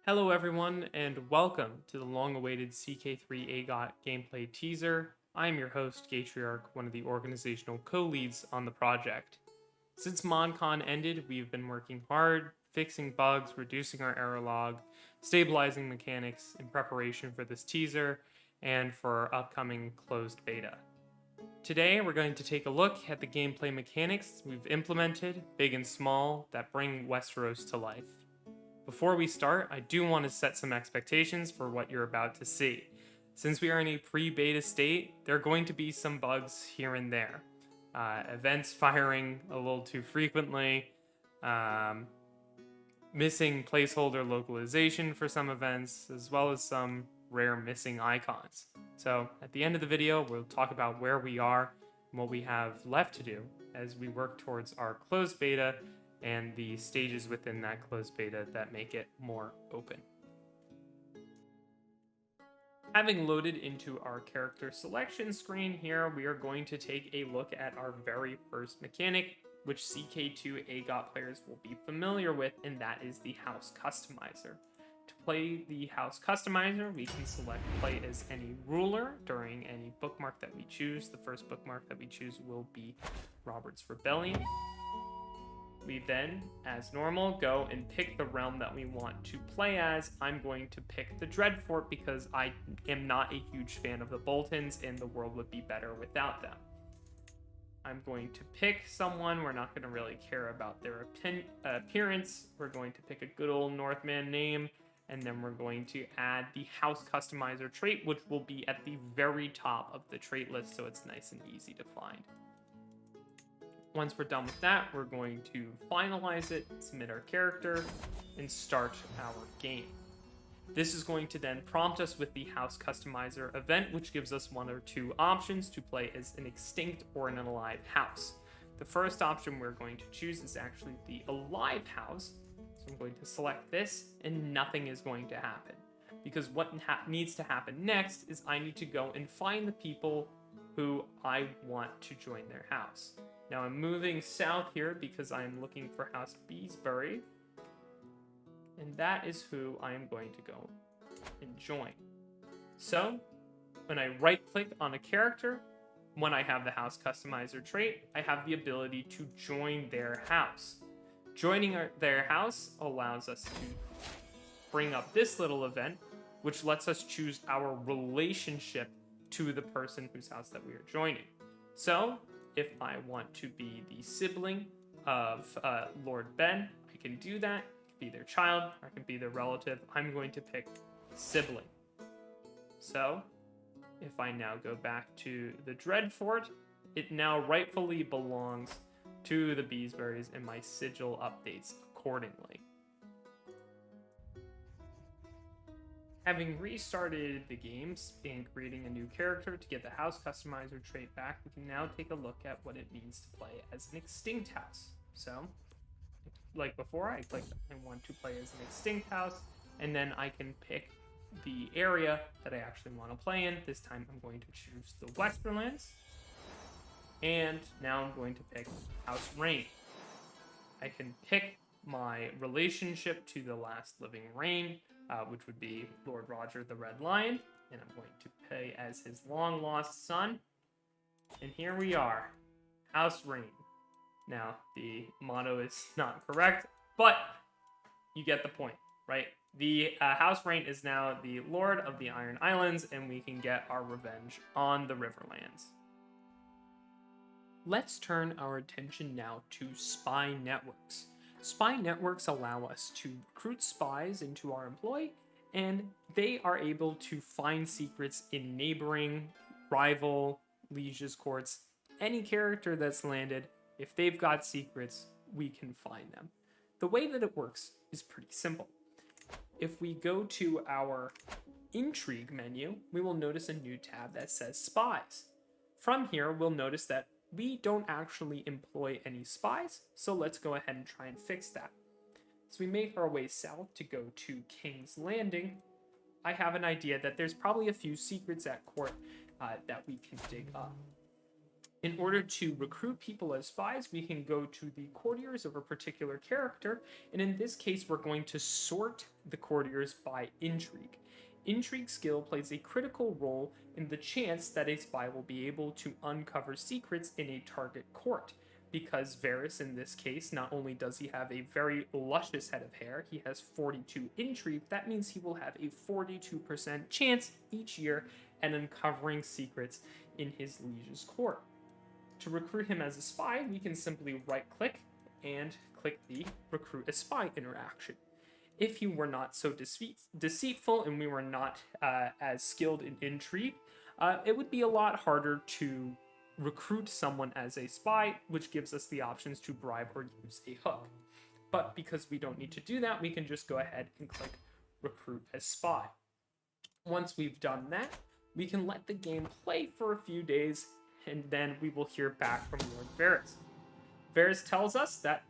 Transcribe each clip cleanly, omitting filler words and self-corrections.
Hello everyone, and welcome to the long-awaited CK3AGOT gameplay teaser. I am your host, CK3AGOT, one of the organizational co-leads on the project. Since MonCon ended, we've been working hard, fixing bugs, reducing our error log, stabilizing mechanics in preparation for this teaser, and for our upcoming closed beta. Today, we're going to take a look at the gameplay mechanics we've implemented, big and small, that bring Westeros to life. Before we start, I do want to set some expectations for what you're about to see. Since we are in a pre-beta state, there are going to be some bugs here and there. Events firing a little too frequently, missing placeholder localization for some events, as well as some rare missing icons. So at the end of the video, we'll talk about where we are and what we have left to do as we work towards our closed beta and the stages within that closed beta that make it more open. Having loaded into our character selection screen here, we are going to take a look at our very first mechanic, which CK2AGOT players will be familiar with, and that is the House Customizer. To play the House Customizer, we can select play as any ruler during any bookmark that we choose. The first bookmark that we choose will be Robert's Rebellion. We then, as normal, go and pick the realm that we want to play as. I'm going to pick the Dreadfort because I am not a huge fan of the Boltons and the world would be better without them. I'm going to pick someone. We're not going to really care about their appearance. We're going to pick a good old Northman name, and then we're going to add the House Customizer trait, which will be at the very top of the trait list, so it's nice and easy to find. Once we're done with that, we're going to finalize it, submit our character, and start our game. This is going to then prompt us with the House Customizer event, which gives us one or two options to play as an extinct or an alive house. The first option we're going to choose is actually the alive house. So I'm going to select this, and nothing is going to happen. Because what needs to happen next is I need to go and find the people who I want to join their house. Now I'm moving south here because I'm looking for House Beesbury, and that is who I am going to go and join. So when I right click on a character, when I have the House Customizer trait, I have the ability to join their house. Joining their house allows us to bring up this little event, which lets us choose our relationship to the person whose house that we are joining. So if I want to be the sibling of Lord Ben, I can do that. I can be their child, or I can be their relative. I'm going to pick sibling. So if I now go back to the Dreadfort, it now rightfully belongs to the Beesburys, and my sigil updates accordingly. Having restarted the games and creating a new character to get the House Customizer trait back, we can now take a look at what it means to play as an extinct house. So, like before, I clicked I want to play as an extinct house, and then I can pick the area that I actually want to play in. This time I'm going to choose the Westerlands, and now I'm going to pick House Rain. I can pick my relationship to the last living Rain, which would be Lord Roger the Red Lion, and I'm going to play as his long-lost son. And here we are, House Rain. Now, the motto is not correct, but you get the point, right? The House Rain is now the Lord of the Iron Islands, and we can get our revenge on the Riverlands. Let's turn our attention now to spy networks. Spy networks allow us to recruit spies into our employ, and they are able to find secrets in neighboring, rival, liege's courts. Any character that's landed, if they've got secrets, we can find them. The way that it works is pretty simple. If we go to our intrigue menu, we will notice a new tab that says spies. From here, we'll notice that we don't actually employ any spies, so let's go ahead and try and fix that. As we make our way south to go to King's Landing, I have an idea that there's probably a few secrets at court that we can dig up. In order to recruit people as spies, we can go to the courtiers of a particular character, and in this case, we're going to sort the courtiers by intrigue. Intrigue skill plays a critical role in the chance that a spy will be able to uncover secrets in a target court. Because Varys, in this case, not only does he have a very luscious head of hair, he has 42 intrigue. That means he will have a 42% chance each year at uncovering secrets in his liege's court. To recruit him as a spy, we can simply right-click and click the Recruit a Spy interaction. If he were not so deceitful and we were not as skilled in intrigue, it would be a lot harder to recruit someone as a spy, which gives us the options to bribe or use a hook. But because we don't need to do that, we can just go ahead and click Recruit as Spy. Once we've done that, we can let the game play for a few days, and then we will hear back from Lord Varys. Varys tells us that,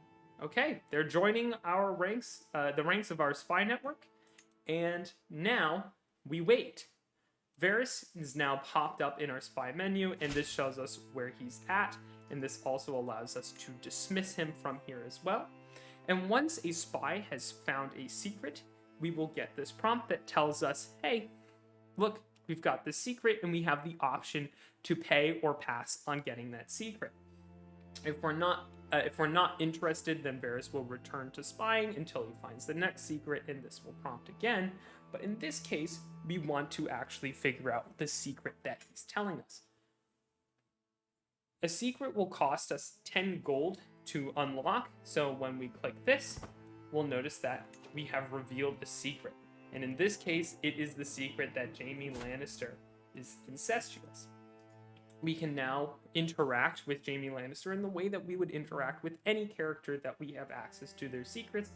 okay, they're joining our ranks, the ranks of our spy network, and now we wait. Varys is now popped up in our spy menu, and this shows us where he's at, and this also allows us to dismiss him from here as well. And once a spy has found a secret, we will get this prompt that tells us, hey, look, we've got this secret, and we have the option to pay or pass on getting that secret. If we're not interested, then Varys will return to spying until he finds the next secret, and this will prompt again. But in this case, we want to actually figure out the secret that he's telling us. A secret will cost us 10 gold to unlock, so when we click this, we'll notice that we have revealed a secret. And in this case, it is the secret that Jaime Lannister is incestuous. We can now interact with Jaime Lannister in the way that we would interact with any character that we have access to their secrets,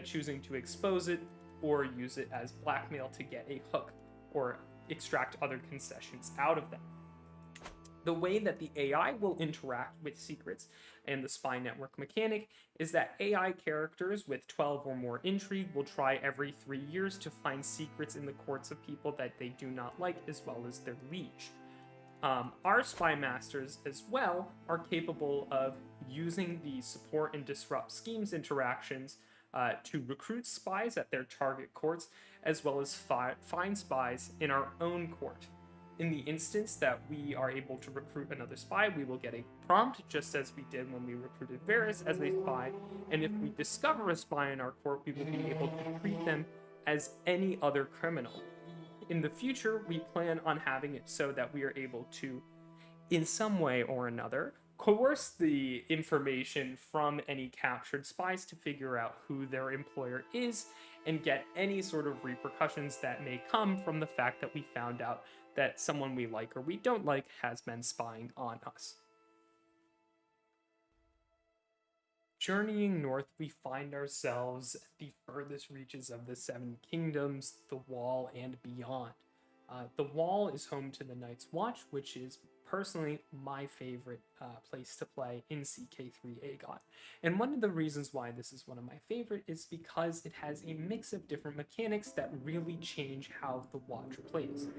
choosing to expose it or use it as blackmail to get a hook or extract other concessions out of them. The way that the AI will interact with secrets and the spy network mechanic is that AI characters with 12 or more intrigue will try every 3 years to find secrets in the courts of people that they do not like, as well as their liege. Our spy masters as well are capable of using the support and disrupt schemes interactions to recruit spies at their target courts, as well as find spies in our own court. In the instance that we are able to recruit another spy, we will get a prompt, just as we did when we recruited Varys as a spy, and if we discover a spy in our court, we will be able to treat them as any other criminal. In the future, we plan on having it so that we are able to, in some way or another, coerce the information from any captured spies to figure out who their employer is and get any sort of repercussions that may come from the fact that we found out that someone we like or we don't like has been spying on us. Journeying north, we find ourselves at the furthest reaches of the Seven Kingdoms, the Wall, and beyond. The Wall is home to the Night's Watch, which is personally my favorite place to play in CK3AGOT. And one of the reasons why this is one of my favorite is because it has a mix of different mechanics that really change how the Watch plays.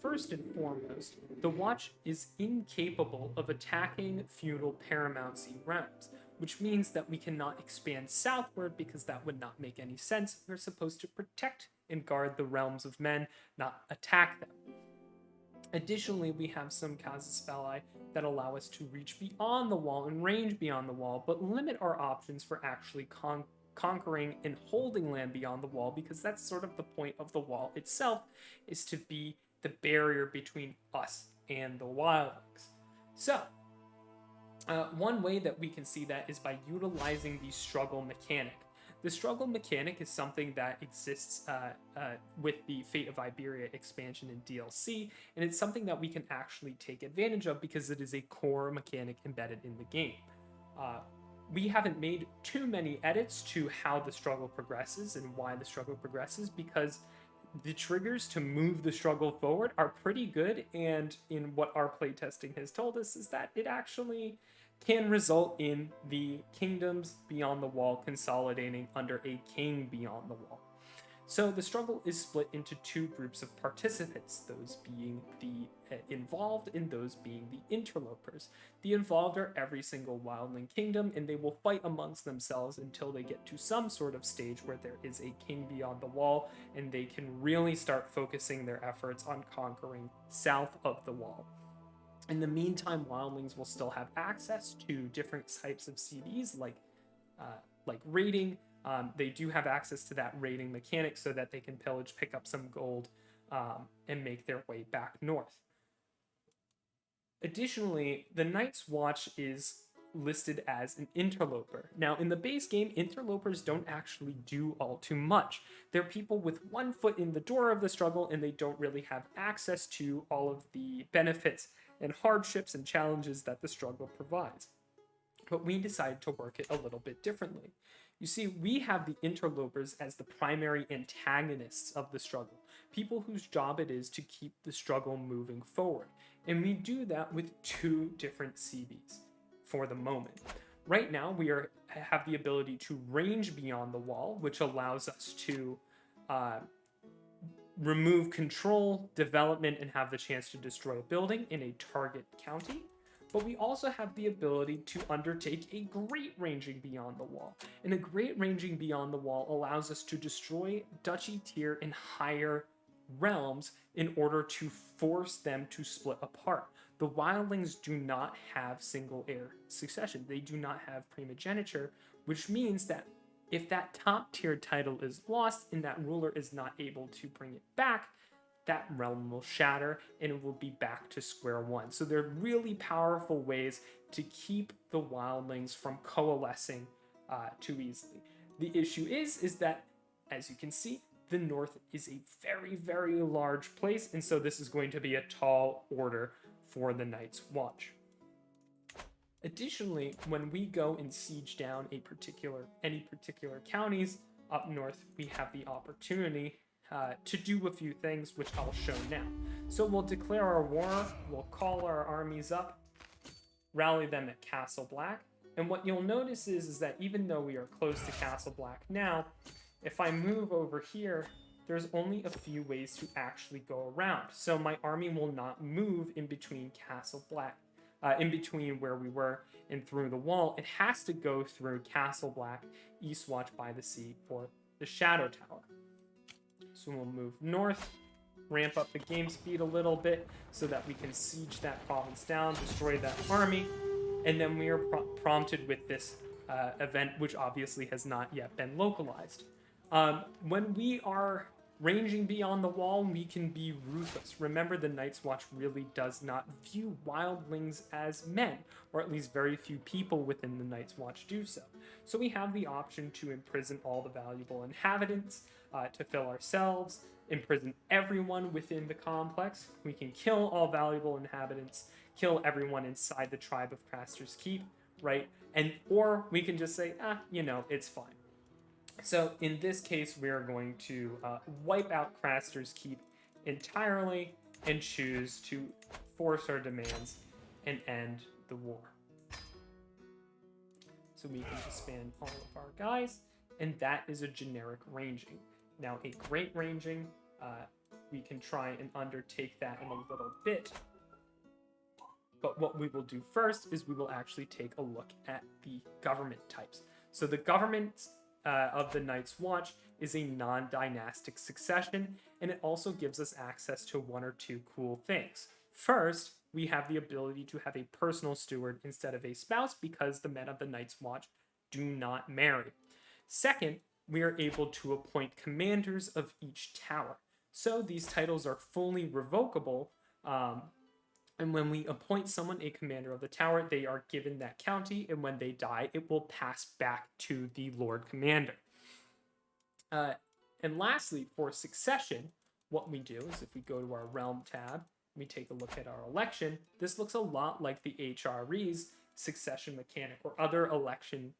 First and foremost, the Watch is incapable of attacking feudal paramountcy realms, which means that we cannot expand southward because that would not make any sense. We're supposed to protect and guard the realms of men, not attack them. Additionally, we have some casus belli that allow us to reach beyond the wall and range beyond the wall, but limit our options for actually conquering and holding land beyond the wall, because that's sort of the point of the wall itself, is to be the barrier between us and the wildlings. So, one way that we can see that is by utilizing the struggle mechanic. The struggle mechanic is something that exists with the Fate of Iberia expansion and DLC, and it's something that we can actually take advantage of because it is a core mechanic embedded in the game. We haven't made too many edits to how the struggle progresses and why the struggle progresses, because the triggers to move the struggle forward are pretty good, and in what our playtesting has told us is that it actually can result in the kingdoms beyond the wall consolidating under a king beyond the wall. So the struggle is split into two groups of participants, those being the involved and those being the interlopers. The involved are every single wildling kingdom, and they will fight amongst themselves until they get to some sort of stage where there is a king beyond the wall, and they can really start focusing their efforts on conquering south of the wall. In the meantime, wildlings will still have access to different types of CDs like raiding. They do have access to that raiding mechanic so that they can pillage, pick up some gold, and make their way back north. Additionally, the Night's Watch is listed as an interloper. Now, in the base game, interlopers don't actually do all too much. They're people with one foot in the door of the struggle, and they don't really have access to all of the benefits and hardships and challenges that the struggle provides. But we decided to work it a little bit differently. You see, we have the interlopers as the primary antagonists of the struggle, people whose job it is to keep the struggle moving forward. And we do that with two different CVs for the moment. Right now, we have the ability to range beyond the wall, which allows us to remove control, development, and have the chance to destroy a building in a target county. But we also have the ability to undertake a great ranging beyond the wall. And a great ranging beyond the wall allows us to destroy duchy tier and higher realms in order to force them to split apart. The wildlings do not have single heir succession. They do not have primogeniture, which means that if that top tier title is lost and that ruler is not able to bring it back, that realm will shatter and it will be back to square one. So they're really powerful ways to keep the wildlings from coalescing too easily. The issue is that, as you can see, the north is a very, very large place, and so this is going to be a tall order for the Night's Watch. Additionally, when we go and siege down any particular counties up north, we have the opportunity to do a few things, which I'll show now. So we'll declare our war, we'll call our armies up, rally them at Castle Black, and what you'll notice is that even though we are close to Castle Black now, if I move over here, there's only a few ways to actually go around. So my army will not move in between Castle Black, in between where we were and through the wall. It has to go through Castle Black, Eastwatch by the Sea, or the Shadow Tower. So we'll move north, ramp up the game speed a little bit so that we can siege that province down, destroy that army, and then we are prompted with this event, which obviously has not yet been localized. When we are ranging beyond the wall, we can be ruthless. Remember, the Night's Watch really does not view wildlings as men, or at least very few people within the Night's Watch do so. So we have the option to imprison all the valuable inhabitants, to fill ourselves, imprison everyone within the complex. We can kill all valuable inhabitants, kill everyone inside the tribe of Craster's Keep, right? Or we can just say, it's fine. So in this case, we are going to wipe out Craster's Keep entirely and choose to force our demands and end the war. So we can disband all of our guys, and that is a generic ranging. Now, a great ranging, we can try and undertake that in a little bit. But what we will do first is we will actually take a look at the government types. So the government of the Night's Watch is a non-dynastic succession, and it also gives us access to one or two cool things. First, we have the ability to have a personal steward instead of a spouse because the men of the Night's Watch do not marry. Second, we are able to appoint commanders of each tower. So these titles are fully revocable, and when we appoint someone a commander of the tower, they are given that county, and when they die, it will pass back to the Lord Commander. And lastly, for succession, what we do is if we go to our Realm tab, we take a look at our election, this looks a lot like the HRE's succession mechanic or other election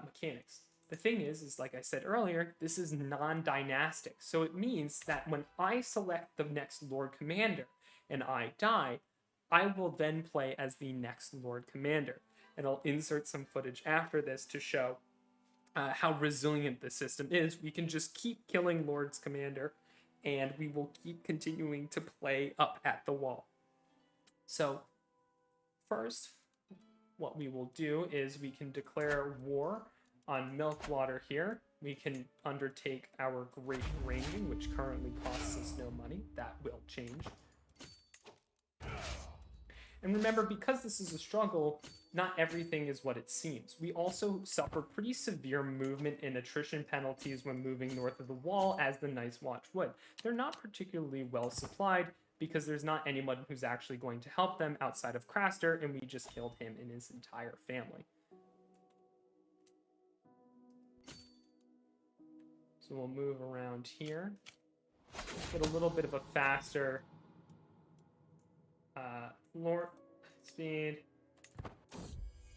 mechanics. The thing is like I said earlier, this is non-dynastic. So it means that when I select the next Lord Commander and I die, I will then play as the next Lord Commander. And I'll insert some footage after this to show how resilient the system is. We can just keep killing Lord's Commander, and we will keep continuing to play up at the wall. So first, what we will do is we can declare war on Milkwater here. We can undertake our Great Ranging, which currently costs us no money. That will change. And remember, because this is a struggle, not everything is what it seems. We also suffer pretty severe movement and attrition penalties when moving north of the wall, as the Night's Watch would. They're not particularly well supplied, because there's not anyone who's actually going to help them outside of Craster, and we just killed him and his entire family. So we'll move around here. Get a little bit of a faster floor speed,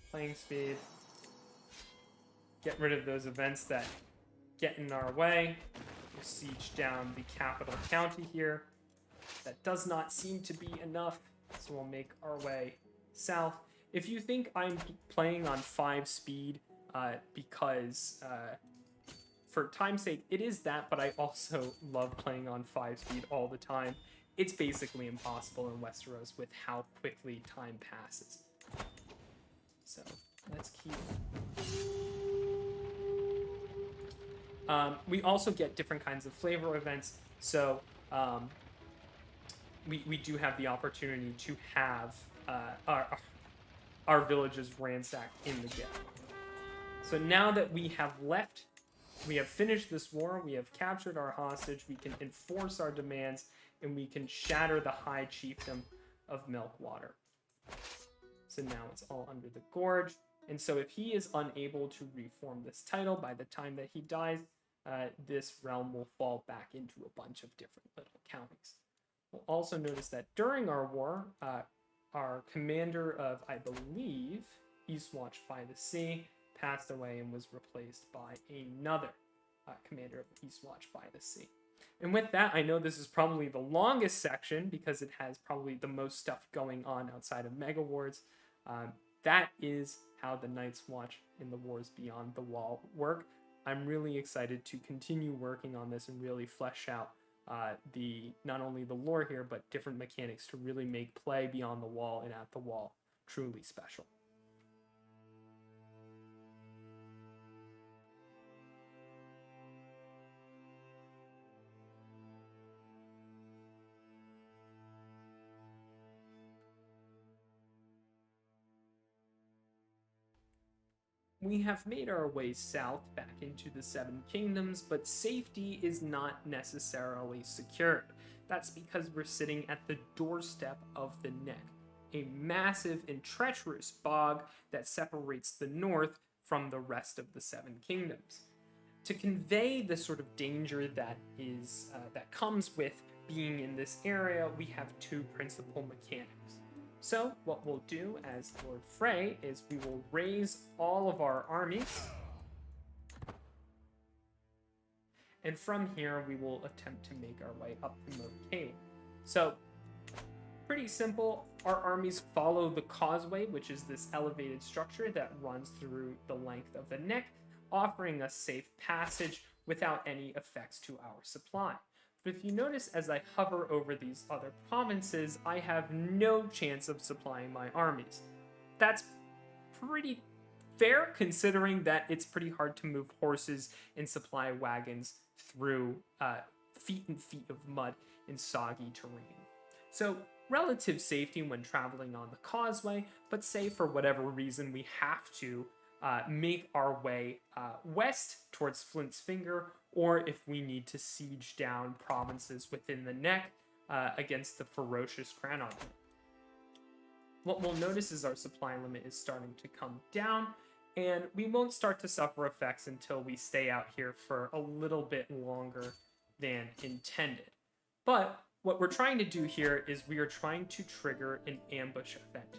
playing speed. Get rid of those events that get in our way. We'll siege down the capital county here. That does not seem to be enough, so we'll make our way south. If you think I'm playing on 5 speed because for time's sake, it is that, but I also love playing on 5 speed all the time. It's basically impossible in Westeros with how quickly time passes. So let's keep... we also get different kinds of flavor events, so we do have the opportunity to have our villages ransacked in the gap. So now that we have finished this war, we have captured our hostage, we can enforce our demands, and we can shatter the High Chiefdom of Milkwater. So now it's all under the Gorge, and so if he is unable to reform this title by the time that he dies, this realm will fall back into a bunch of different little counties. We'll also notice that during our war, our commander of, I believe, Eastwatch by the Sea passed away and was replaced by another commander of Eastwatch by the Sea. And with that, I know this is probably the longest section because it has probably the most stuff going on outside of Megawars. That is how the Night's Watch in the Wars Beyond the Wall work. I'm really excited to continue working on this and really flesh out not only the lore here, but different mechanics to really make play beyond the wall and at the wall truly special. We have made our way south back into the Seven Kingdoms, but safety is not necessarily secured. That's because we're sitting at the doorstep of the Neck, a massive and treacherous bog that separates the north from the rest of the Seven Kingdoms. To convey the sort of danger that comes with being in this area, we have 2 principal mechanics. So what we'll do as Lord Frey is we will raise all of our armies, and from here we will attempt to make our way up to Moat Cailin. So pretty simple. Our armies follow the causeway, which is this elevated structure that runs through the length of the Neck, offering us safe passage without any effects to our supply. But if you notice, as I hover over these other provinces, I have no chance of supplying my armies. That's pretty fair, considering that it's pretty hard to move horses and supply wagons through feet and feet of mud in soggy terrain. So relative safety when traveling on the causeway, but say for whatever reason we have to make our way west towards Flint's Finger, or if we need to siege down provinces within the Neck against the ferocious Crown Army. What we'll notice is our supply limit is starting to come down, and we won't start to suffer effects until we stay out here for a little bit longer than intended. But what we're trying to do here is we are trying to trigger an ambush event.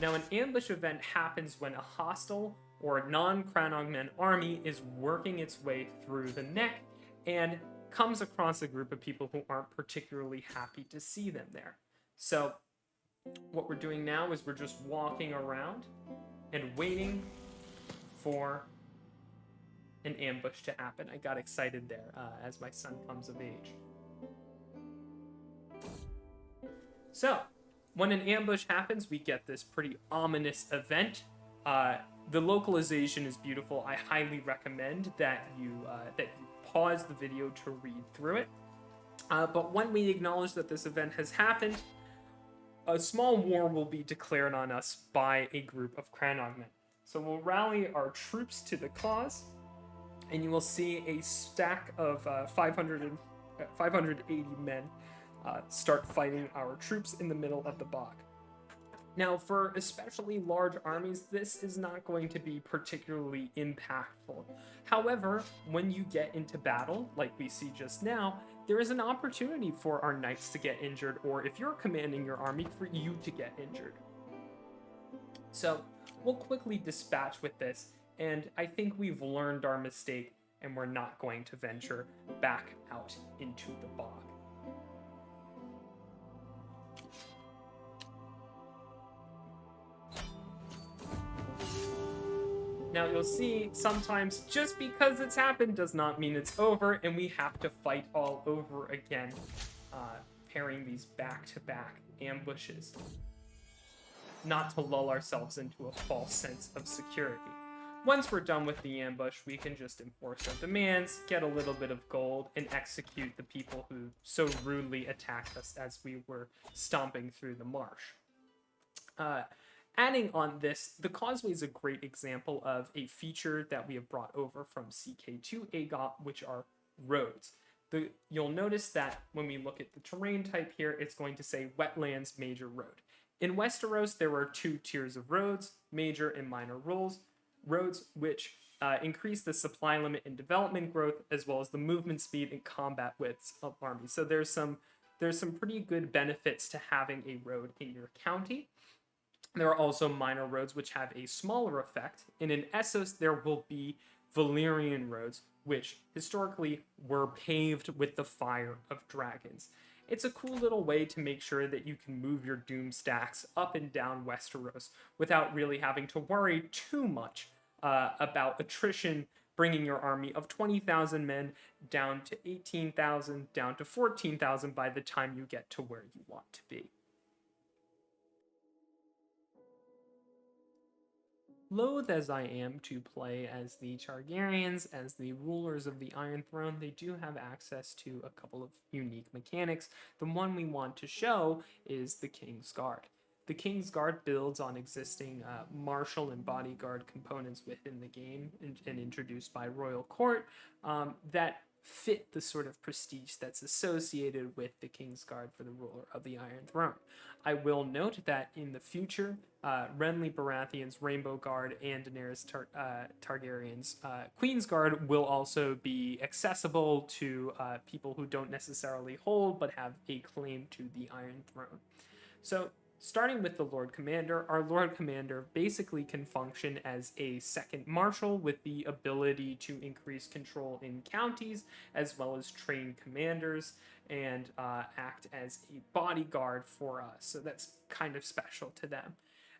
Now, an ambush event happens when a hostile or a non-Crannogman army is working its way through the Neck and comes across a group of people who aren't particularly happy to see them there. So what we're doing now is we're just walking around and waiting for an ambush to happen. I got excited there as my son comes of age. So, when an ambush happens, we get this pretty ominous event. The localization is beautiful. I highly recommend that you pause the video to read through it. But when we acknowledge that this event has happened, a small war will be declared on us by a group of Cranogmen. So we'll rally our troops to the cause, and you will see a stack of 580 men start fighting our troops in the middle of the bog. Now, for especially large armies, this is not going to be particularly impactful. However, when you get into battle, like we see just now, there is an opportunity for our knights to get injured, or if you're commanding your army, for you to get injured. So, we'll quickly dispatch with this, and I think we've learned our mistake, and we're not going to venture back out into the bog. Now you'll see sometimes just because it's happened does not mean it's over, and we have to fight all over again, pairing these back-to-back ambushes. Not to lull ourselves into a false sense of security. Once we're done with the ambush, we can just enforce our demands, get a little bit of gold, and execute the people who so rudely attacked us as we were stomping through the marsh. Adding on this, the causeway is a great example of a feature that we have brought over from CK2AGOT, which are roads. You'll notice that when we look at the terrain type here, it's going to say wetlands major road. In Westeros, there are two tiers of roads, major and minor roads, which increase the supply limit and development growth, as well as the movement speed and combat widths of armies. So there's some pretty good benefits to having a road in your county. There are also minor roads which have a smaller effect, and in Essos there will be Valyrian roads, which historically were paved with the fire of dragons. It's a cool little way to make sure that you can move your doom stacks up and down Westeros without really having to worry too much about attrition, bringing your army of 20,000 men down to 18,000, down to 14,000 by the time you get to where you want to be. Loath as I am to play as the Targaryens, as the rulers of the Iron Throne, they do have access to a couple of unique mechanics. The one we want to show is the Kingsguard. The Kingsguard builds on existing martial and bodyguard components within the game and introduced by Royal Court that fit the sort of prestige that's associated with the Kingsguard for the ruler of the Iron Throne. I will note that in the future, Renly Baratheon's Rainbow Guard and Daenerys Targaryen's Queensguard will also be accessible to people who don't necessarily hold but have a claim to the Iron Throne. So, starting with the Lord Commander, our Lord Commander basically can function as a second marshal with the ability to increase control in counties, as well as train commanders and act as a bodyguard for us. So that's kind of special to them.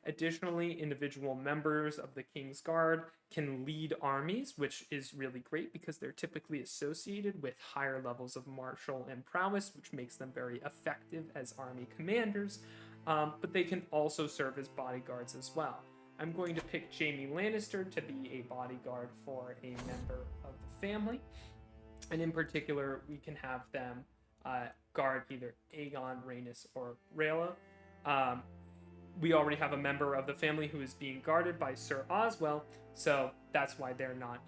Additionally, individual members of the Kingsguard can lead armies, which is really great because they're typically associated with higher levels of martial and prowess, which makes them very effective as army commanders. But they can also serve as bodyguards as well. I'm going to pick Jaime Lannister to be a bodyguard for a member of the family. And in particular, we can have them guard either Aegon, Rhaenys, or Rhaella. We already have a member of the family who is being guarded by Sir Oswell, so that's why they're not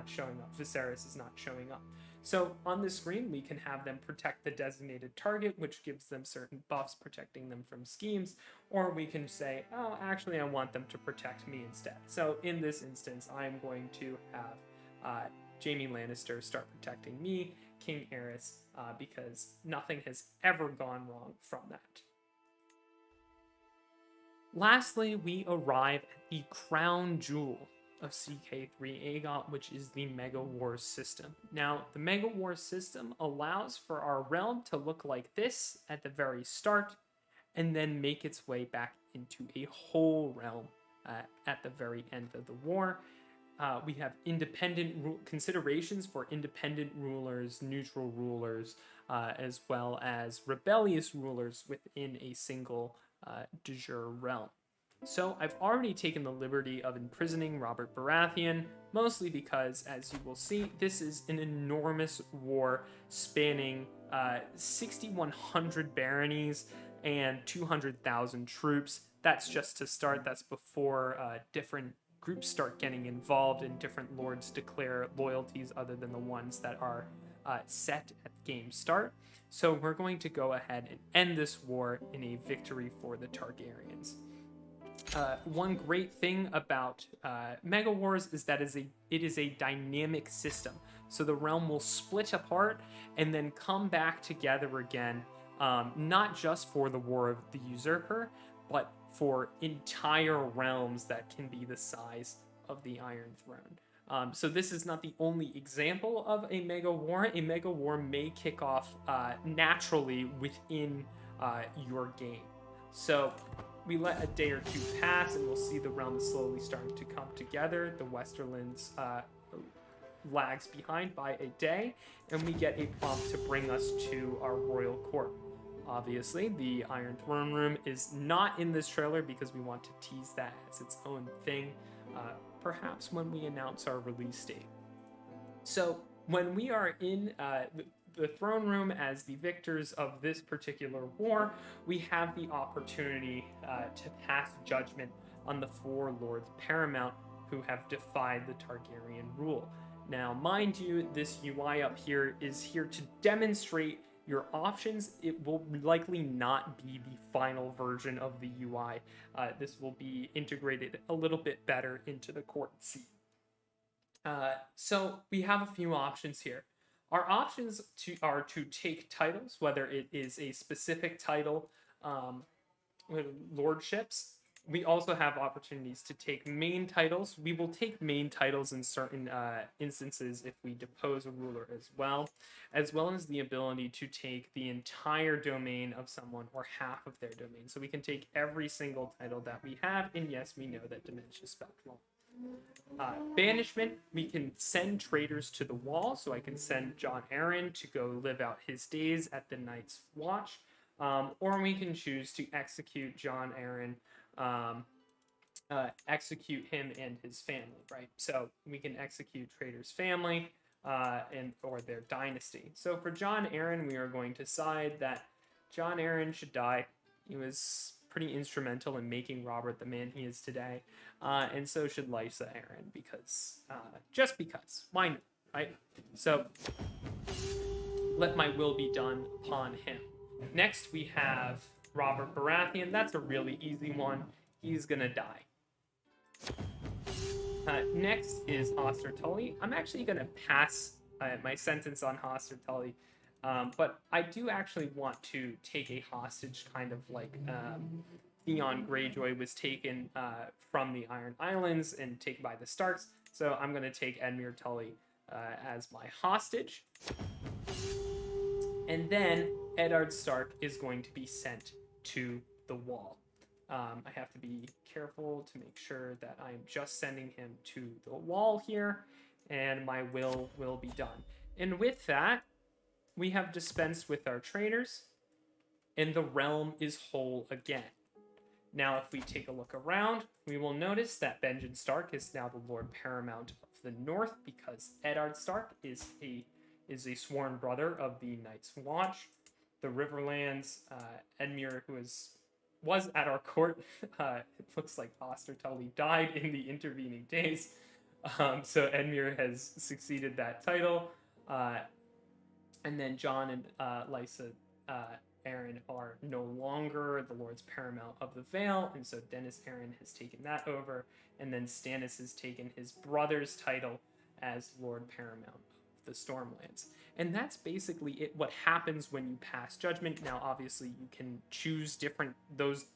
showing up. Viserys is not showing up. So on the screen, we can have them protect the designated target, which gives them certain buffs, protecting them from schemes, or we can say, oh, actually, I want them to protect me instead. So in this instance, I'm going to have Jaime Lannister start protecting me, King Aerys, because nothing has ever gone wrong from that. Lastly, we arrive at the crown jewel of CK3AGOT, which is the Megawars system. Now, the Megawars system allows for our realm to look like this at the very start, and then make its way back into a whole realm at the very end of the war. we have considerations for independent rulers, neutral rulers, as well as rebellious rulers within a single de jure realm. So I've already taken the liberty of imprisoning Robert Baratheon, mostly because, as you will see, this is an enormous war spanning 6,100 baronies and 200,000 troops. That's just to start. That's before different groups start getting involved and different lords declare loyalties other than the ones that are set at game start. So we're going to go ahead and end this war in a victory for the Targaryens. One great thing about Megawars is that it is a dynamic system. So the realm will split apart and then come back together again, not just for the War of the Usurper, but for entire realms that can be the size of the Iron Throne. So this is not the only example of a mega war. A mega war may kick off naturally within your game. So we let a day or two pass, and we'll see the realm slowly starting to come together. The Westerlands lags behind by a day, and we get a prompt to bring us to our royal court. Obviously, the Iron Throne Room is not in this trailer because we want to tease that as its own thing, perhaps when we announce our release date. So when we are in the throne room as the victors of this particular war, we have the opportunity to pass judgment on the 4 lords paramount who have defied the Targaryen rule. Now, mind you, this UI up here is here to demonstrate your options. It will likely not be the final version of the UI. This will be integrated a little bit better into the court seat. So we have a few options here. Our options are to take titles, whether it is a specific title, lordships. We also have opportunities to take main titles. We will take main titles in certain instances if we depose a ruler as well as the ability to take the entire domain of someone or half of their domain. So we can take every single title that we have, and yes, we know that diminish is spelled wrong. Banishment, we can send traitors to the wall, so I can send Jon Arryn to go live out his days at the Night's Watch, or we can choose to execute Jon Arryn, execute him and his family, right? So we can execute traitors' family or their dynasty. So for Jon Arryn, we are going to decide that Jon Arryn should die. He was pretty instrumental in making Robert the man he is today, and so should Lysa Arryn, because just because, why not, right? So let my will be done upon him. Next we have Robert Baratheon. That's a really easy one. He's gonna die. Next is Hoster Tully. I'm actually gonna pass my sentence on Hoster Tully. But I do actually want to take a hostage, kind of like Theon Greyjoy was taken from the Iron Islands and taken by the Starks. So I'm going to take Edmure Tully as my hostage. And then Eddard Stark is going to be sent to the wall. I have to be careful to make sure that I'm just sending him to the wall here, and my will be done. And with that, we have dispensed with our traitors, and the realm is whole again. Now, if we take a look around, we will notice that Benjen Stark is now the Lord Paramount of the North, because Eddard Stark is a sworn brother of the Night's Watch. The Riverlands, Edmure, who was at our court, it looks like Hoster Tully died in the intervening days, so Edmure has succeeded that title. And then Jon and Lysa Arryn are no longer the Lords Paramount of the Vale, and so Dennis Arryn has taken that over, and then Stannis has taken his brother's title as Lord Paramount of the Stormlands. And that's basically it. What happens when you pass judgment. Now, obviously, you can choose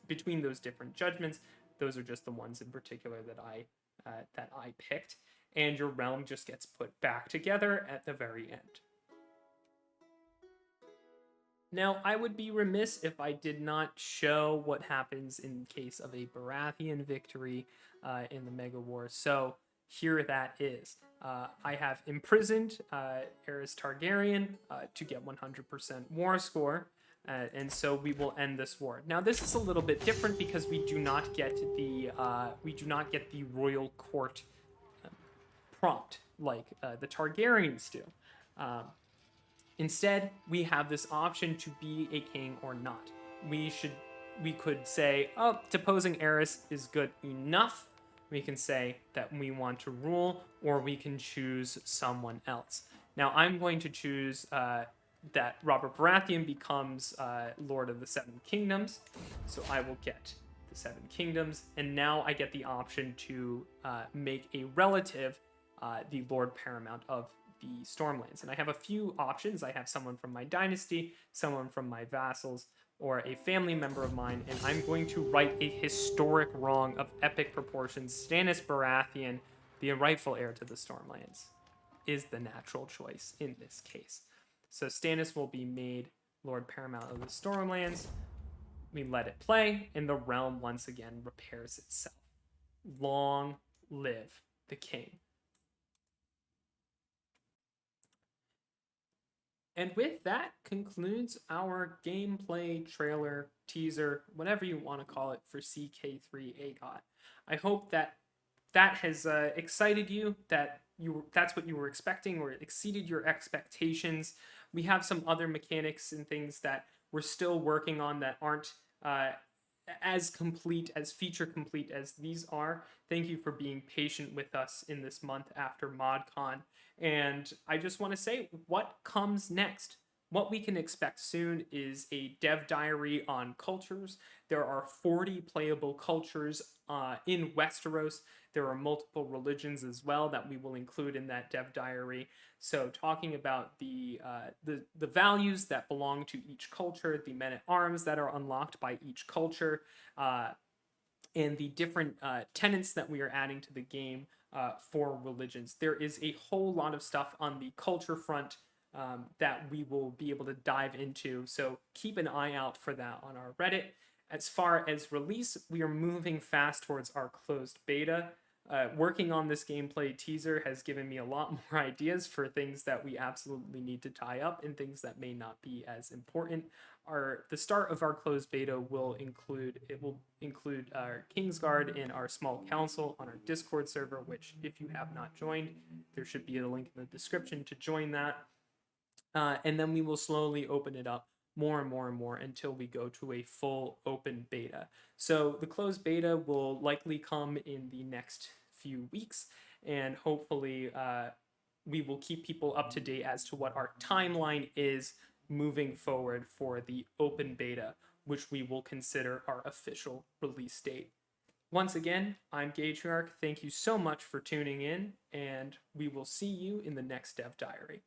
between those different judgments. Those are just the ones in particular that I picked, and your realm just gets put back together at the very end. Now, I would be remiss if I did not show what happens in case of a Baratheon victory in the Megawars. So here that is. I have imprisoned Aerys Targaryen to get 100% war score, and so we will end this war. Now this is a little bit different because we do not get the royal court prompt like the Targaryens do. Instead, we have this option to be a king or not. We could say, oh, deposing Aerys is good enough. We can say that we want to rule, or we can choose someone else. Now, I'm going to choose that Robert Baratheon becomes Lord of the Seven Kingdoms. So I will get the Seven Kingdoms, and now I get the option to make a relative the Lord Paramount of the Stormlands. And I have a few options. I have someone from my dynasty, someone from my vassals, or a family member of mine, and I'm going to right a historic wrong of epic proportions. Stannis Baratheon, the rightful heir to the Stormlands, is the natural choice in this case. So Stannis will be made Lord Paramount of the Stormlands. We let it play, and the realm once again repairs itself. Long live the king. And with that concludes our gameplay, trailer, teaser, whatever you want to call it, for CK3AGOT. I hope that has excited you, that's what you were expecting, or exceeded your expectations. We have some other mechanics and things that we're still working on that aren't as complete, as feature complete as these are. Thank you for being patient with us in this month after ModCon. And I just want to say, what comes next? What we can expect soon is a dev diary on cultures. There are 40 playable cultures in Westeros. There are multiple religions as well that we will include in that dev diary. So talking about the values that belong to each culture, the men-at-arms that are unlocked by each culture, and the different tenets that we are adding to the game for religions. There is a whole lot of stuff on the culture front that we will be able to dive into, so keep an eye out for that on our Reddit. As far as release, we are moving fast towards our closed beta. Working on this gameplay teaser has given me a lot more ideas for things that we absolutely need to tie up and things that may not be as important. The start of our closed beta will include our Kingsguard and our small council on our Discord server, which if you have not joined, there should be a link in the description to join that. And then we will slowly open it up more and more and more until we go to a full open beta. So the closed beta will likely come in the next few weeks, and hopefully we will keep people up to date as to what our timeline is moving forward for the open beta, which we will consider our official release date. Once again, I'm Gatriarch. Thank you so much for tuning in, and we will see you in the next Dev Diary.